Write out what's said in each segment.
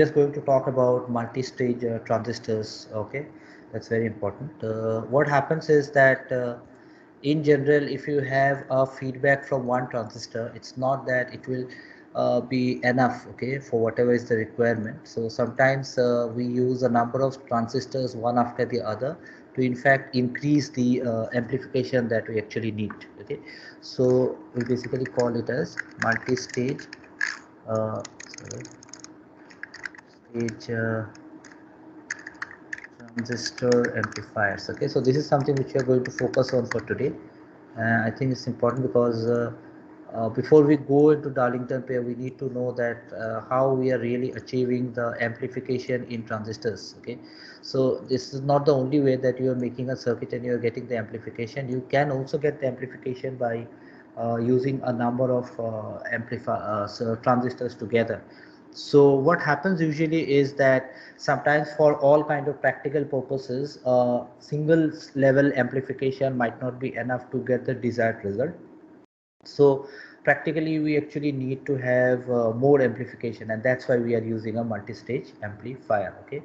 just going to talk about multi-stage transistors. Okay, that's very important. What happens is that in general, if you have a feedback from one transistor, it's not that it will be enough, okay, for whatever is the requirement. So sometimes we use a number of transistors one after the other to in fact increase the amplification that we actually need. Okay, so we basically call it as multi-stage uh, sorry, stage transistor amplifiers. Okay, so this is something which we are going to focus on for today. I think it's important because before we go into Darlington pair, we need to know that how we are really achieving the amplification in transistors. Okay, so this is not the only way that you are making a circuit and you are getting the amplification. You can also get the amplification by using a number of transistors together. So what happens usually is that sometimes for all kind of practical purposes, single level amplification might not be enough to get the desired result. So practically we actually need to have more amplification, and that's why we are using a multi-stage amplifier. Okay,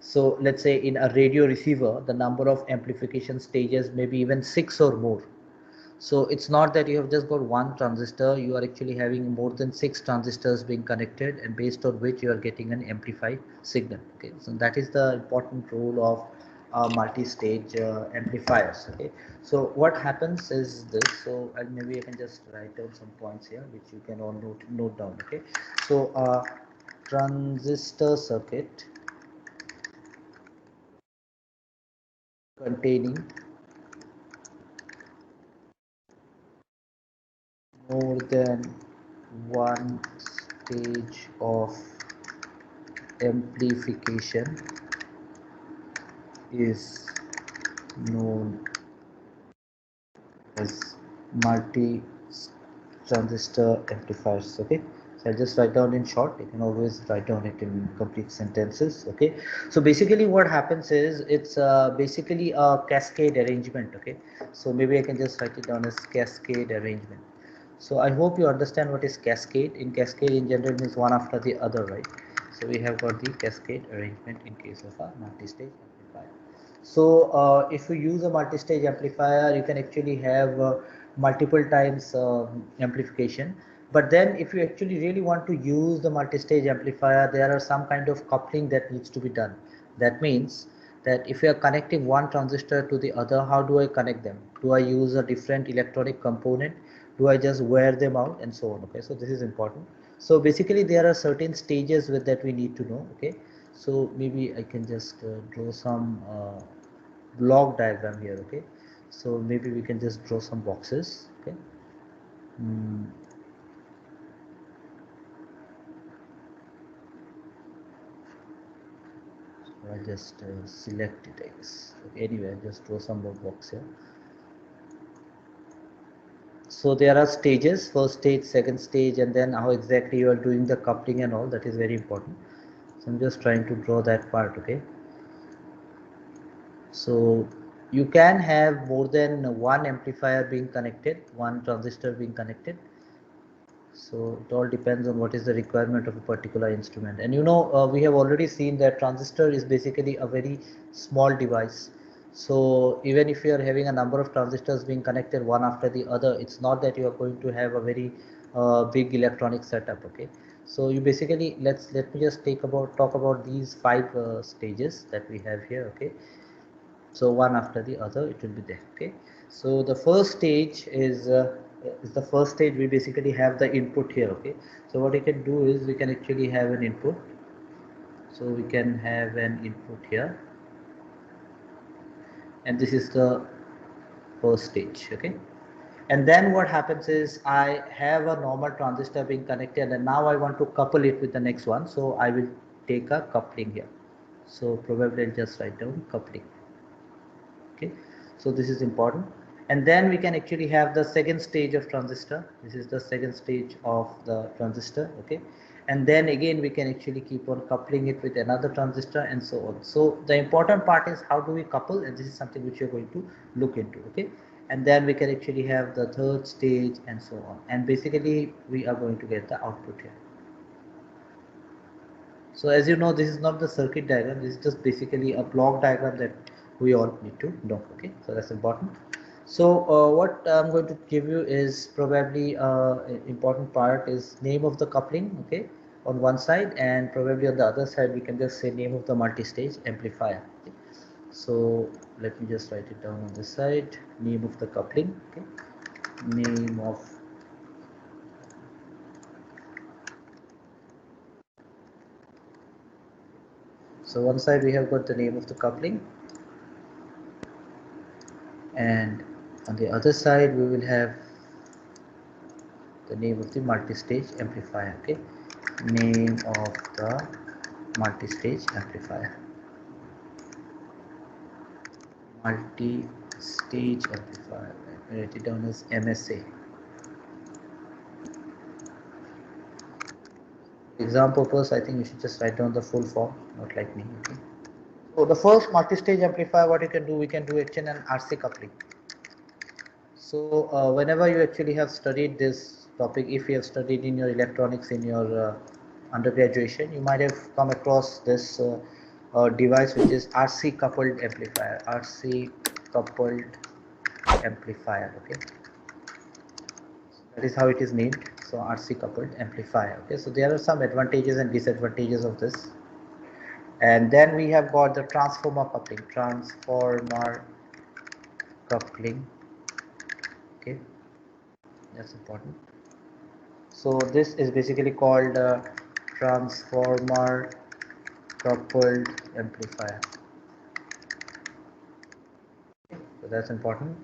so let's say in a radio receiver, the number of amplification stages may be even 6 or more. So it's not that you have just got one transistor, you are actually having more than 6 transistors being connected, and based on which you are getting an amplified signal. Okay, so that is the important role of multi-stage amplifiers. Okay, so what happens is this. So maybe I can just write down some points here which you can all note down. Okay, so transistor circuit containing more than one stage of amplification is known as multi transistor amplifiers. Okay, so I'll just write down in short. You can always write down it in complete sentences. Okay, so basically what happens is it's basically a cascade arrangement. Okay, so maybe I can just write it down as cascade arrangement. So I hope you understand what is cascade. In cascade in general means one after the other, right? So we have got the cascade arrangement in case of a multi-stage amplifier. So if you use a multi-stage amplifier, you can actually have multiple times amplification. But then if you actually really want to use the multi-stage amplifier, there are some kind of coupling that needs to be done. That means that if you are connecting one transistor to the other, how do I connect them? Do I use a different electronic component? Do I just wear them out, and so on? Okay, so this is important. So basically there are certain stages with that we need to know. Okay, so maybe I can just draw some block diagram here. Okay, so maybe we can just draw some boxes. Okay, so I just select it, I guess. Okay, anyway, I just draw some more box here. So there are stages: first stage, second stage, and then how exactly you are doing the coupling and all. That is very important. So I'm just trying to draw that part. Okay, so you can have more than one amplifier being connected, one transistor being connected. So it all depends on what is the requirement of a particular instrument. And we have already seen that transistor is basically a very small device. So even if you are having a number of transistors being connected one after the other, it's not that you are going to have a very big electronic setup. Okay, so you basically let me just talk about these 5 stages that we have here. Okay, so one after the other it will be there. Okay, so the first stage is the first stage. We basically have the input here. Okay, so what we can do is we can actually have an input. So we can have an input here, and this is the first stage. Okay, and then what happens is I have a normal transistor being connected, and now I want to couple it with the next one. So I will take a coupling here. So probably I'll just write down coupling. Okay, so this is important. And then we can actually have the second stage of transistor. This is the second stage of the transistor. Okay, and then again we can actually keep on coupling it with another transistor, and so on. So the important part is how do we couple, and this is something which you're going to look into. Okay, and then we can actually have the third stage, and so on, and basically we are going to get the output here. So as you know, this is not the circuit diagram, this is just basically a block diagram that we all need to know. Okay, so that's important. So what I'm going to give you is probably important part is name of the coupling, okay, on one side, and probably on the other side we can just say name of the multi-stage amplifier. Okay. So let me just write it down on this side, name of the coupling, okay, name of so one side we have got the name of the coupling, and on the other side we will have the name of the multi-stage amplifier. Okay, name of the multi-stage amplifier, multi-stage amplifier, write it down as MSA. For exam purpose, I think you should just write down the full form, not like me. Okay. So the first multi-stage amplifier, what you can do, we can do actually an RC coupling. So whenever you actually have studied this topic, if you have studied in your electronics in your undergraduation, you might have come across this device which is RC coupled amplifier. RC coupled amplifier. Okay, that is how it is named. So RC coupled amplifier. Okay, so there are some advantages and disadvantages of this. And then we have got the transformer coupling. Transformer coupling. Okay, that's important. So this is basically called transformer coupled amplifier. So that's important.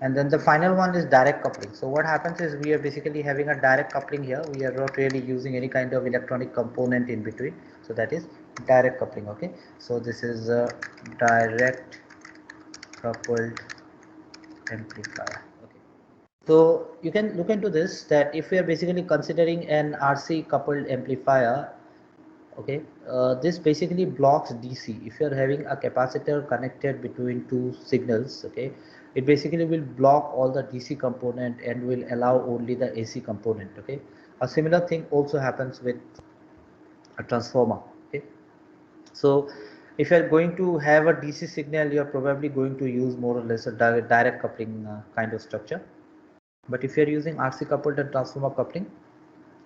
And then the final one is direct coupling. So what happens is we are basically having a direct coupling here. We are not really using any kind of electronic component in between. So that is direct coupling. Okay. So this is a direct coupled amplifier. Okay. So you can look into this, that if we are basically considering an RC coupled amplifier, okay, this basically blocks DC. If you are having a capacitor connected between two signals, okay, it basically will block all the DC component and will allow only the AC component. Okay, a similar thing also happens with a transformer. Okay, so if you are going to have a DC signal, you are probably going to use more or less a direct coupling kind of structure. But if you are using RC coupled and transformer coupling,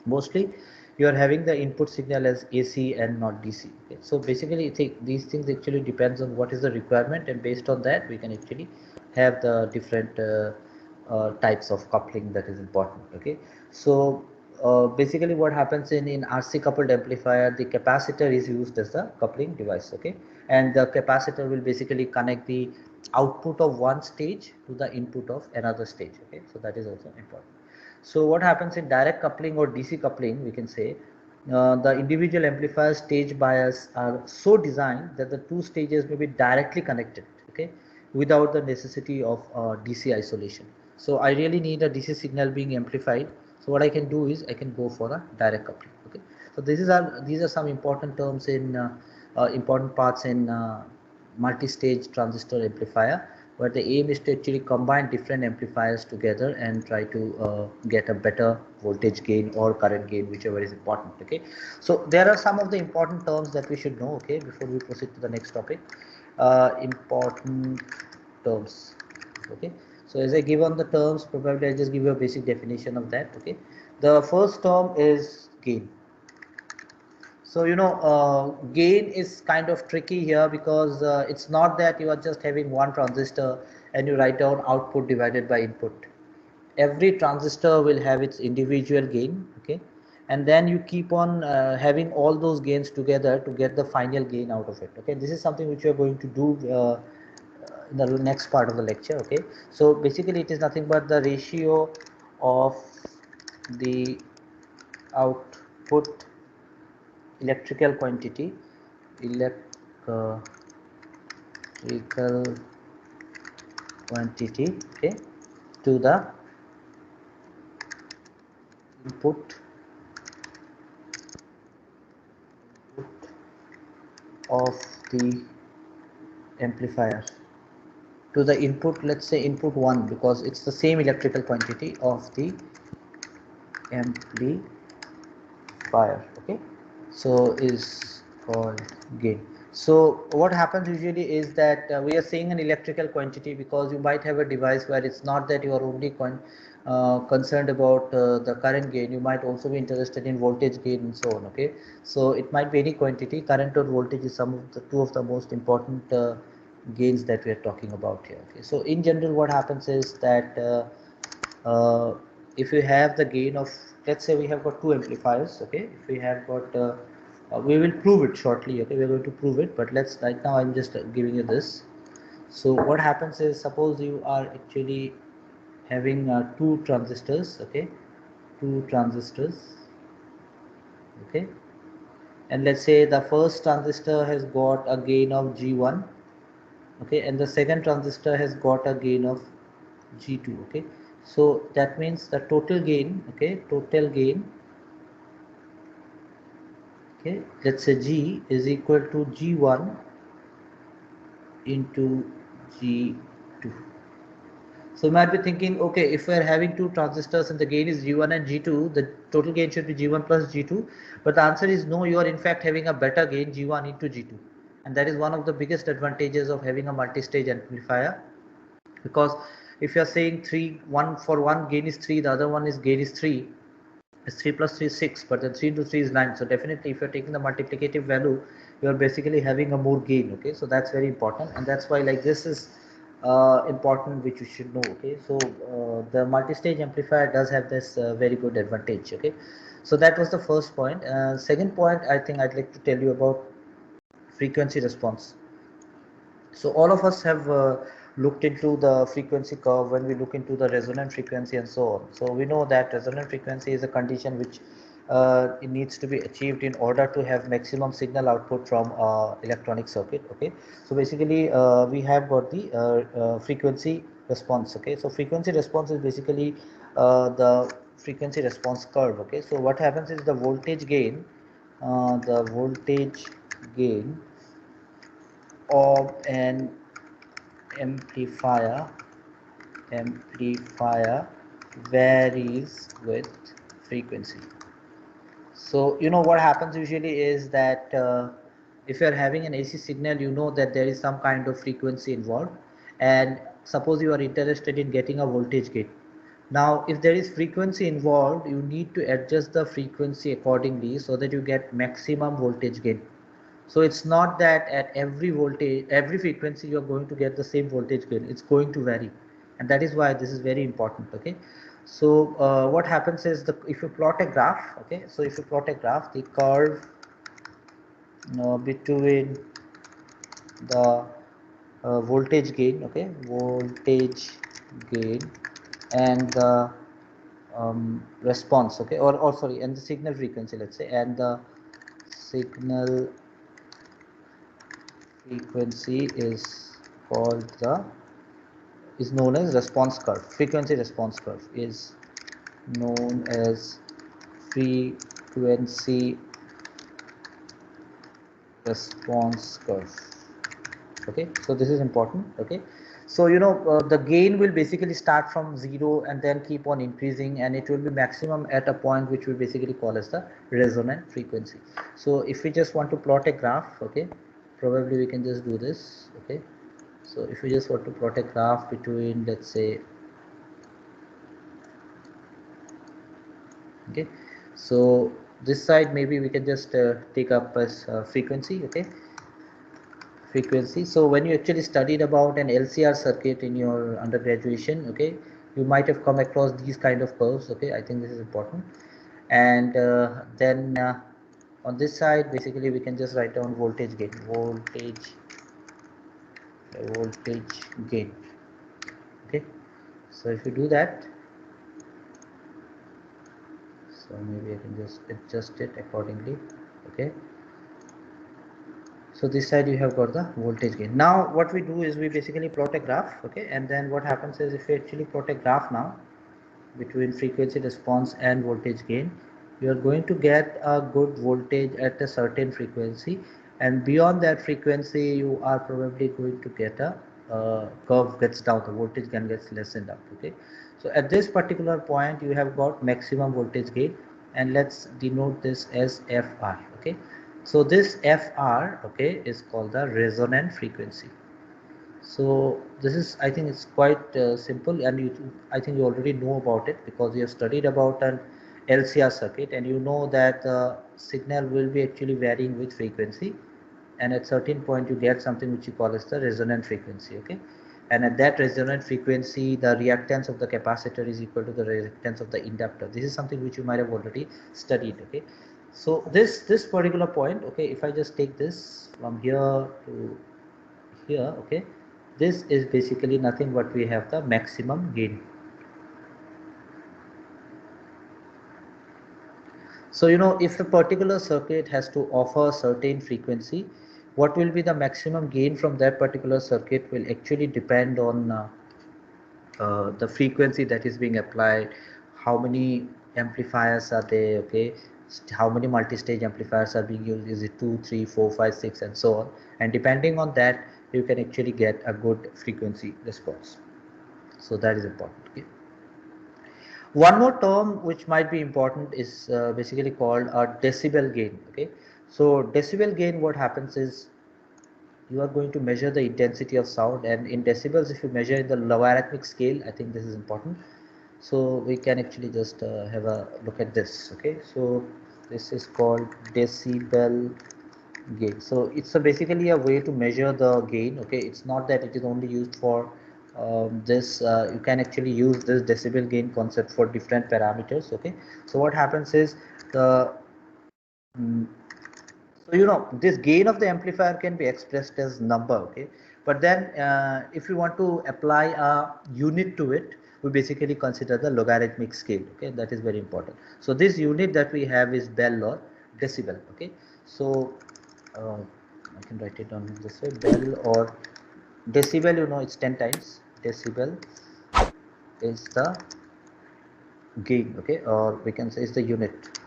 mostly you are having the input signal as AC and not DC. Okay. So basically these things actually depends on what is the requirement, and based on that we can actually have the different types of coupling that is important. Okay, so basically what happens in RC coupled amplifier, the capacitor is used as the coupling device. Okay, and the capacitor will basically connect the output of one stage to the input of another stage. Okay, so that is also important. So what happens in direct coupling or DC coupling, we can say the individual amplifier stage bias are so designed that the two stages may be directly connected, okay, without the necessity of DC isolation. So I really need a DC signal being amplified. So what I can do is I can go for a direct coupling. Okay, so these are some important terms in important parts in multi-stage transistor amplifier, where the aim is to actually combine different amplifiers together and try to get a better voltage gain or current gain, whichever is important. Okay, so there are some of the important terms that we should know, okay, before we proceed to the next topic. Important terms. Okay, so as I give on the terms, probably I just give you a basic definition of that. Okay, the first term is gain. So gain is kind of tricky here, because it's not that you are just having one transistor and you write down output divided by input. Every transistor will have its individual gain, okay, and then you keep on having all those gains together to get the final gain out of it. Okay, this is something which we are going to do in the next part of the lecture. Okay, so basically it is nothing but the ratio of the output electrical quantity electrical quantity, okay, to the input of the amplifier, to the input, let's say input 1, because it's the same electrical quantity of the amplifier. Okay, so is called gain. So what happens usually is that we are saying an electrical quantity because you might have a device where it's not that you are only concerned about the current gain, you might also be interested in voltage gain and so on. Okay, so it might be any quantity. Current or voltage is some of the two of the most important gains that we are talking about here. Okay, so in general what happens is that if you have the gain of, let's say we have got two amplifiers. Okay, if we have got we will prove it shortly. Okay, we are going to prove it, but let's, right now I'm just giving you this. So what happens is, suppose you are actually having two transistors. Okay, two transistors. Okay, and let's say the first transistor has got a gain of G1. Okay, and the second transistor has got a gain of G2. Okay, so that means the total gain, okay, total gain, okay, let's say G is equal to G1 into G2. So you might be thinking, okay, if we're having two transistors and the gain is G1 and G2, the total gain should be G1 plus G2. But the answer is no, you are in fact having a better gain, G1 into G2. And that is one of the biggest advantages of having a multi-stage amplifier. Because if you are saying 3, 1 for one gain is 3, the other one is gain is 3, is 3 plus 3 is 6, but then 3 into 3 is 9. So definitely if you're taking the multiplicative value, you are basically having a more gain. Okay, so that's very important, and that's why like this is important, which you should know. Okay, so the multi-stage amplifier does have this very good advantage. Okay, so that was the first point. Second point, I think I'd like to tell you about frequency response. So all of us have looked into the frequency curve when we look into the resonant frequency and so on. So we know that resonant frequency is a condition which it needs to be achieved in order to have maximum signal output from electronic circuit. Okay, so basically we have got the frequency response. Okay, so frequency response is basically the frequency response curve. Okay, so what happens is the voltage gain of an amplifier varies with frequency. So you know what happens usually is that if you are having an AC signal, you know that there is some kind of frequency involved, and suppose you are interested in getting a voltage gain. Now if there is frequency involved, you need to adjust the frequency accordingly so that you get maximum voltage gain. So it's not that at every voltage, every frequency you are going to get the same voltage gain. It's going to vary, and that is why this is very important. Okay, so what happens is, if you plot a graph, okay, so if you plot a graph, the curve between the voltage gain, okay, voltage gain, and the response, okay, or sorry, and the signal frequency, let's say, and the signal frequency called the is known as response curve. Frequency response curve is known as frequency response curve. Okay, so this is important. Okay, so you know the gain will basically start from 0 and then keep on increasing, and it will be maximum at a point which we basically call as the resonant frequency. So if we just want to plot a graph, okay, probably we can just do this. Okay, so if we just want to plot a graph between, let's say, okay, so this side maybe we can just take up as frequency. Okay, frequency. So when you actually studied about an LCR circuit in your undergraduation, okay, you might have come across these kind of curves. Okay, I think this is important. And then on this side, basically we can just write down voltage gain, voltage gain. Okay, so if you do that, so maybe I can just adjust it accordingly. Okay, so this side you have got the voltage gain. Now what we do is we basically plot a graph. Okay, and then what happens is, if we actually plot a graph now between frequency response and voltage gain, you are going to get a good voltage at a certain frequency, and beyond that frequency you are probably going to get a curve gets down, the voltage gain gets lessened up. Okay, so at this particular point you have got maximum voltage gain, and let's denote this as Fi. Okay, so this FR, okay, is called the resonant frequency. So this is, I think it's quite simple, and I think you already know about it because you have studied about an LCR circuit, and you know that the signal will be actually varying with frequency, and at certain point you get something which you call as the resonant frequency. Okay, and at that resonant frequency the reactance of the capacitor is equal to the reactance of the inductor. This is something which you might have already studied. Okay, so this particular point, okay, if I just take this from here to here, okay, this is basically nothing but we have the maximum gain. So you know, if a particular circuit has to offer a certain frequency, what will be the maximum gain from that particular circuit will actually depend on the frequency that is being applied, how many amplifiers are there, okay, how many multi-stage amplifiers are being used, is it 2, 3, 4, 5, 6, and so on, and depending on that you can actually get a good frequency response. So that is important. Okay. One more term which might be important is basically called a decibel gain. Okay, so decibel gain, what happens is you are going to measure the intensity of sound, and in decibels, if you measure in the logarithmic scale, I think this is important. So we can actually just have a look at this. Okay, so this is called decibel gain. So it's basically a way to measure the gain. Okay, it's not that it is only used for this. You can actually use this decibel gain concept for different parameters. Okay, so what happens is the mm, so you know this gain of the amplifier can be expressed as number. Okay, but then if you want to apply a unit to it, we basically consider the logarithmic scale. Okay, that is very important. So this unit that we have is bell or decibel. Okay, so uh, I can write it down this way: bell or decibel. You know, it's 10 times. Decibel is the gain. Okay, or we can say it's the unit.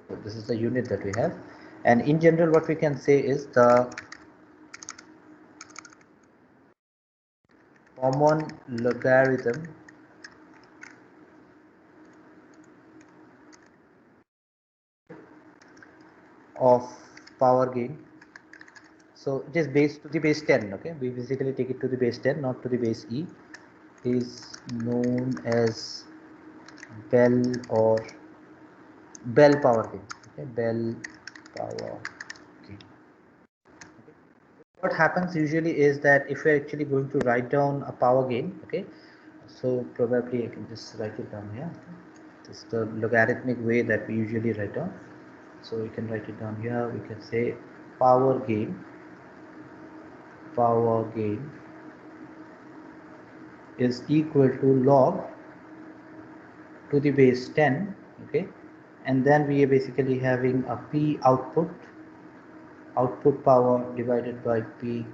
So this is the unit that we have, and in general, what we can say is the common logarithm of power gain. So it is base to the base 10. Okay, we basically take it to the base 10, not to the base e, is known as bell or bell power gain. Okay, bell power gain. Okay. What happens usually is that if we're actually going to write down a power gain, okay, so probably I can just write it down here. This is the logarithmic way that we usually write down. So we can write it down here. We can say power gain is equal to log to the base 10. Okay, and then we are basically having a p output power divided by p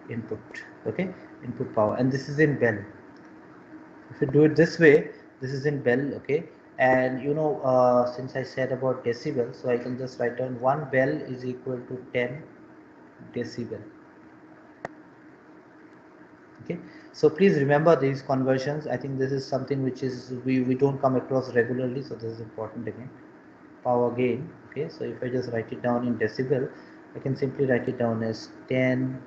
input. Okay, input power, and this is in bell. If you do it this way, this is in bell. Okay, and you know, since I said about decibel, so I can just write down 1 bell is equal to 10 decibel. Okay, so please remember these conversions. I think this is something which is we don't come across regularly, so this is important again. Power gain. Okay, so if I just write it down in decibel, I can simply write it down as 10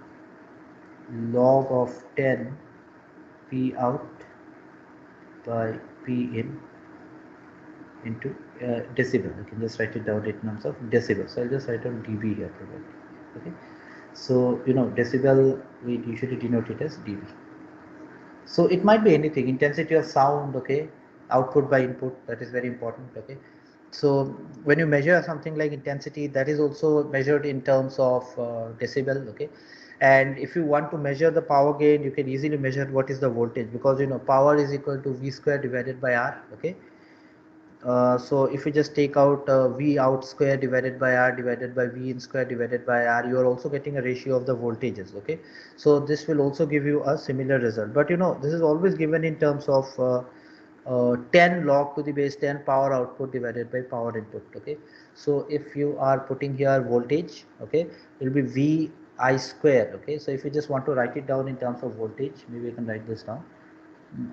log of 10 p out by p in into decibel. I can just write it down in terms of decibel. So I'll just write down dB here probably. Okay, so you know decibel we usually denote it as dB. So it might be anything, intensity of sound, okay, output by input, that is very important. Okay, so when you measure something like intensity, that is also measured in terms of decibel. Okay, and if you want to measure the power gain, you can easily measure what is the voltage, because you know power is equal to V square divided by R. Okay, so if you just take out V out square divided by R divided by V in square divided by R, you are also getting a ratio of the voltages. Okay, so this will also give you a similar result, but you know this is always given in terms of 10 log to the base 10 power output divided by power input. Okay, so if you are putting here voltage, okay, it will be V I square. Okay, so if you just want to write it down in terms of voltage, maybe I can write this down.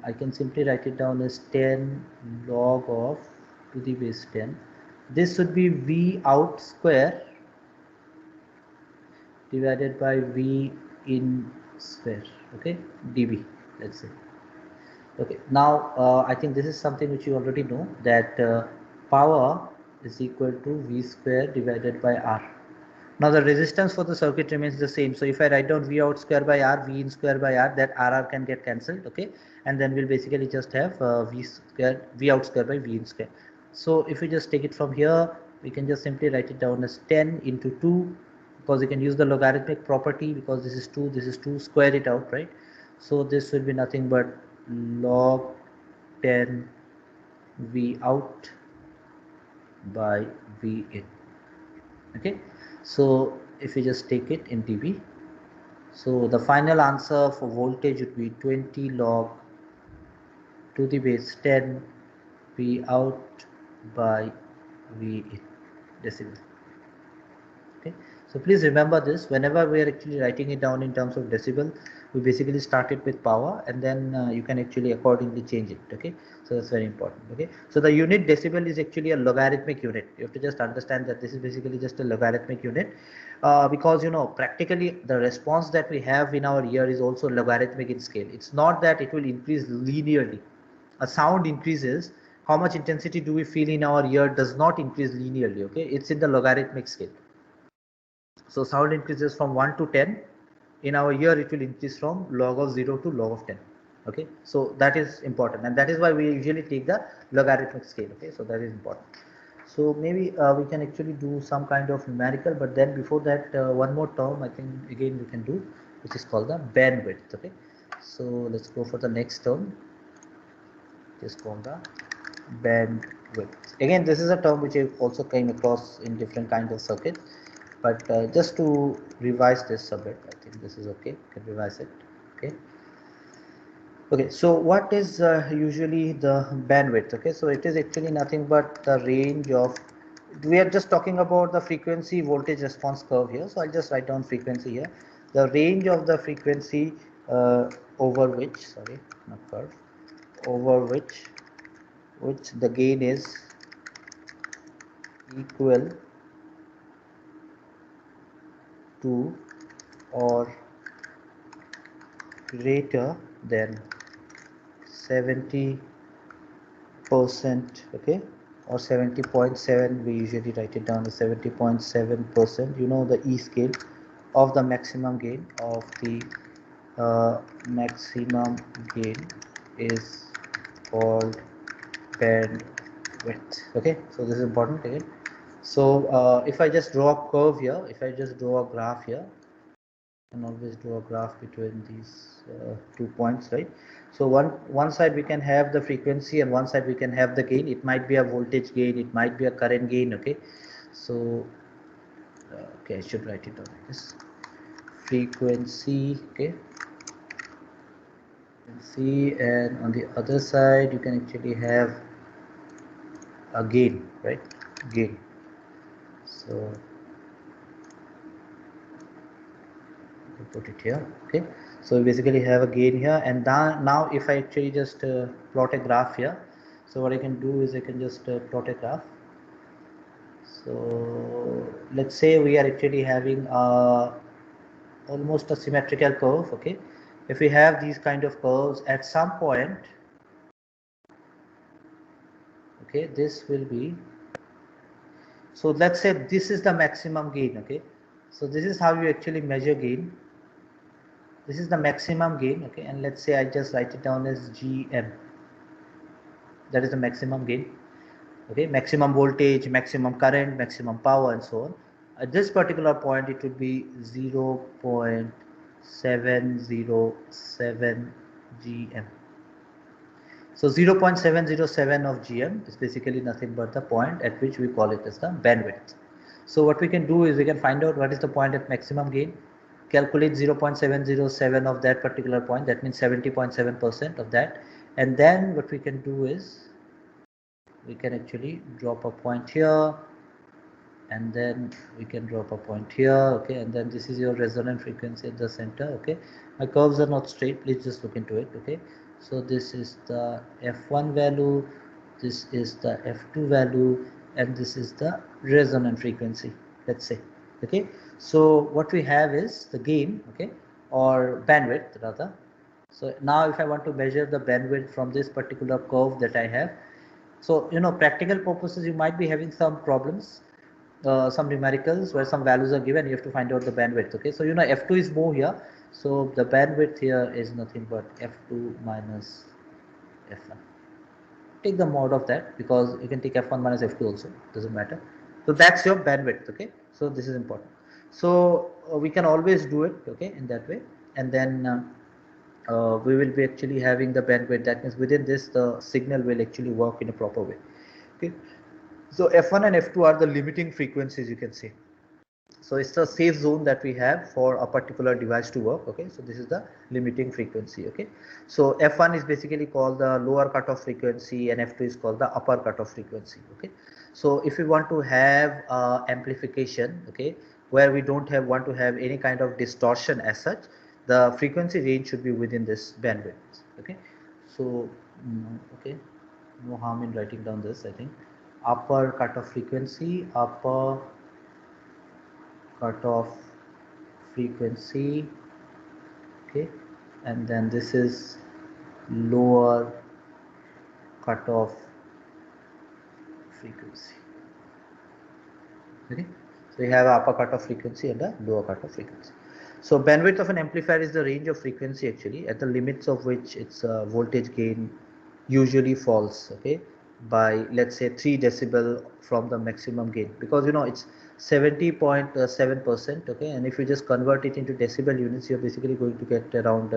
I can simply write it down as 10 log of to the base 10 this would be V out square divided by V in square, okay, dB, let's say. Okay, now I think this is something which you already know, that power is equal to V square divided by R. Now the resistance for the circuit remains the same. So if I write down V out square by R, V in square by R, that RR can get cancelled, okay, and then we'll basically just have V out square by V in square. So if we just take it from here, we can just simply write it down as 10 into 2, because we can use the logarithmic property, because this is 2, square it out, right? So this will be nothing but log 10 V out by V in. Okay, so if we just take it in dB, so the final answer for voltage would be 20 log to the base 10 V out by V in decibel. Okay, so please remember this, whenever we are actually writing it down in terms of decibel, we basically start it with power, and then you can actually accordingly change it. Okay, so that's very important. Okay, so the unit decibel is actually a logarithmic unit. You have to just understand that this is basically just a logarithmic unit, because you know, practically the response that we have in our ear is also logarithmic in scale. It's not that it will increase linearly. A sound increases, how much intensity do we feel in our ear does not increase linearly. Okay, it's in the logarithmic scale. So sound increases from 1 to 10. In our ear, it will increase from log of 0 to log of 10. Okay, so that is important, and that is why we usually take the logarithmic scale. Okay, so that is important. So maybe we can actually do some kind of numerical, but then before that, one more term I think again we can do, which is called the bandwidth. Okay, so let's go for the next term. It is called the bandwidth. Again, this is a term which I also came across in different kinds of circuits. But just to revise this a bit, I think this is okay. You can revise it. Okay. Okay. So what is usually the bandwidth? Okay. So it is actually nothing but the range of. We are just talking about the frequency voltage response curve here. So I'll just write down frequency here. The range of the frequency over which, sorry, not curve, over which the gain is equal to or greater than 70%, okay, or 70.7, we usually write it down as 70.7%. You know the E scale of the maximum gain of the maximum gain is called bandwidth. Okay, so this is important again. So if I just draw a curve here, if I just draw a graph here, can always draw a graph between these 2 points, right? So one side we can have the frequency, and one side we can have the gain. It might be a voltage gain, it might be a current gain. Okay, so okay, I should write it down like this: frequency, okay, frequency, and on the other side you can actually have a gain, right? Gain. So put it here. Okay, so we basically have a gain here, and now if I actually just plot a graph here, so what I can do is I can just plot a graph. So let's say we are actually having almost a symmetrical curve. Okay, if we have these kind of curves at some point, okay, this will be, so let's say this is the maximum gain. Okay, so this is how you actually measure gain. This is the maximum gain. Okay, and let's say I just write it down as GM. That is the maximum gain. Okay, maximum voltage, maximum current, maximum power, and so on. At this particular point, it would be 0.707 GM. So 0.707 of GM is basically nothing but the point at which we call it as the bandwidth. So what we can do is we can find out what is the point at maximum gain, calculate 0.707 of that particular point, that means 70.7% of that, and then what we can do is we can actually drop a point here, and then we can drop a point here. Okay, and then this is your resonant frequency at the center. Okay, my curves are not straight, please just look into it. Okay, so this is the f1 value, this is the f2 value, and this is the resonant frequency, let's say. Okay, so what we have is the gain, okay, or bandwidth rather. So now if I want to measure the bandwidth from this particular curve that I have, so practical purposes you might be having some problems, some numericals where some values are given, you have to find out the bandwidth. Okay, so f2 is more here, so the bandwidth here is nothing but f2 minus f1. Take the mod of that, because you can take f1 minus f2 also, doesn't matter. So that's your bandwidth. Okay, so this is important. So we can always do it, okay, in that way, and then we will be actually having the bandwidth. That means within this the signal will actually work in a proper way. Okay, so f1 and f2 are the limiting frequencies, you can say. So it's the safe zone that we have for a particular device to work. Okay, so this is the limiting frequency. Okay, so f1 is basically called the lower cutoff frequency and f2 is called the upper cutoff frequency. Okay, so if we want to have amplification, okay, where we don't want to have any kind of distortion as such, the frequency range should be within this bandwidth. Okay, so okay, no harm in writing down this. I think upper cutoff frequency, upper cutoff frequency, okay, and then this is lower cutoff frequency. Okay, so you have upper cutoff frequency and a lower cutoff frequency. So bandwidth of an amplifier is the range of frequency actually at the limits of which its voltage gain usually falls, okay, by let's say 3 decibel from the maximum gain, because it's 70.7%, okay, and if you just convert it into decibel units, you're basically going to get around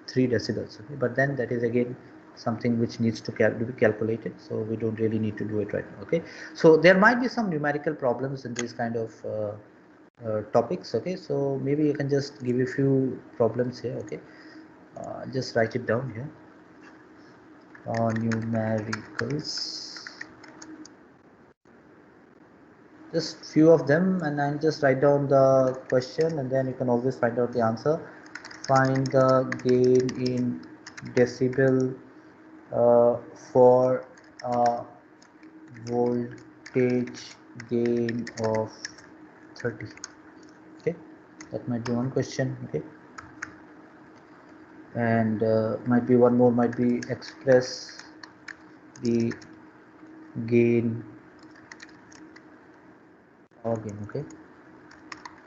3 decibels, okay, but then that is again something which needs to be calculated, so we don't really need to do it right now. Okay, so there might be some numerical problems in these kind of topics. Okay, so maybe you can just give a few problems here. Okay, just write it down here. Numericals, just few of them, and I'll just write down the question and then you can always find out the answer. Find the gain in decibel for voltage gain of 30. Okay, that might be one question. Okay, and might be one more, might be express the gain, power gain. Okay,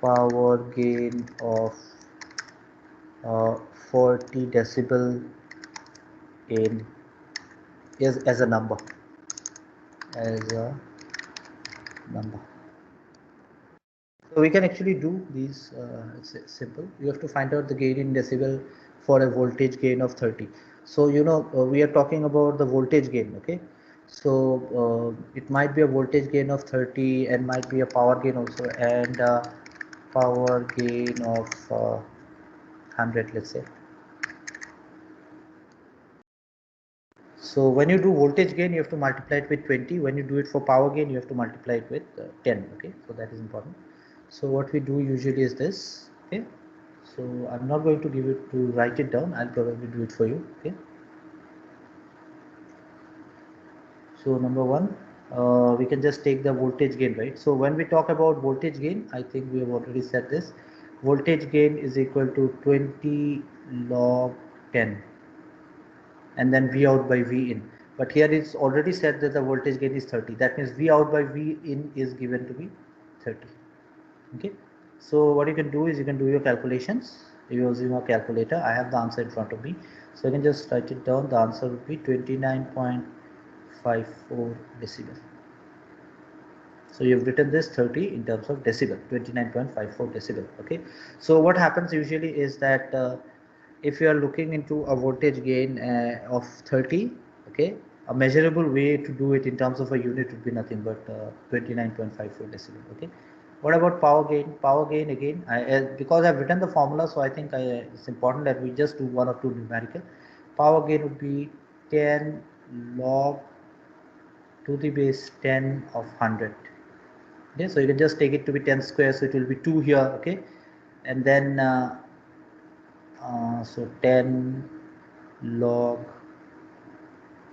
power gain of 40 decibel in is as a number, so we can actually do these. It's simple. You have to find out the gain in decibel for a voltage gain of 30. So we are talking about the voltage gain. Okay, so it might be a voltage gain of 30 and might be a power gain also, and power gain of 100, let's say. So when you do voltage gain, you have to multiply it with 20. When you do it for power gain, you have to multiply it with 10. Okay, so that is important. So what we do usually is this. Okay, so I'm not going to give it to write it down. I'll probably do it for you. Okay, so number one, we can just take the voltage gain, right? So when we talk about voltage gain, I think we have already said this. Voltage gain is equal to 20 log 10 and then V out by V in. But here it's already said that the voltage gain is 30. That means V out by V in is given to be 30. Okay. So what you can do is you can do your calculations using a calculator. I have the answer in front of me. So you can just write it down. The answer would be 29.54 decibel. So you've written this 30 in terms of decibel, 29.54 decibel. Okay. So what happens usually is that if you are looking into a voltage gain of 30, okay, a measurable way to do it in terms of a unit would be nothing but 29.54 decibel. Okay, what about power gain? Power gain again, because I've written the formula, so I think it's important that we just do one or two numerical. Power gain would be 10 log to the base 10 of 100. Okay, so you can just take it to be 10 square, so it will be 2 here. Okay, and then so 10 log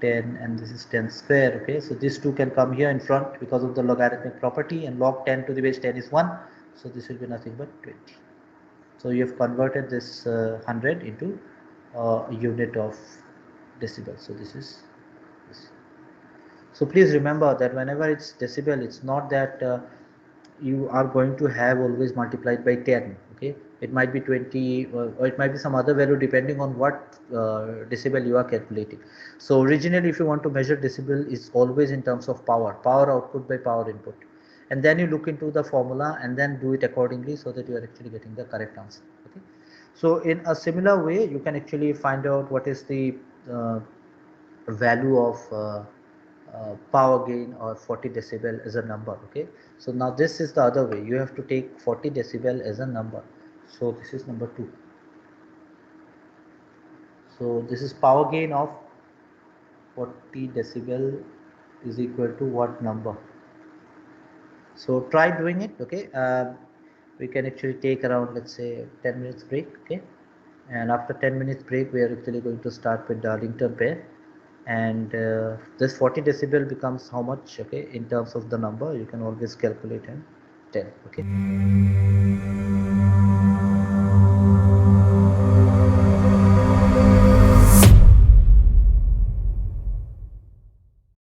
10 and this is 10 square. Okay, so these two can come here in front because of the logarithmic property, and log 10 to the base 10 is 1, so this will be nothing but 20. So you have converted this 100 into a unit of decibel. So this is this. So please remember that whenever it's decibel, it's not that you are going to have always multiplied by 10. Okay, it might be 20 or it might be some other value depending on what decibel you are calculating. So originally, if you want to measure decibel, it's always in terms of power output by power input, and then you look into the formula and then do it accordingly so that you are actually getting the correct answer. Okay, so in a similar way, you can actually find out what is the value of power gain or 40 decibel as a number. Okay, so now this is the other way. You have to take 40 decibel as a number. So this is number 2. So this is power gain of 40 decibel is equal to what number? So try doing it. Okay, we can actually take around, let's say, 10 minutes break. Okay, and after 10 minutes break, we are actually going to start with the Darlington pair, and this 40 decibel becomes how much? Okay, in terms of the number, you can always calculate and tell. Okay.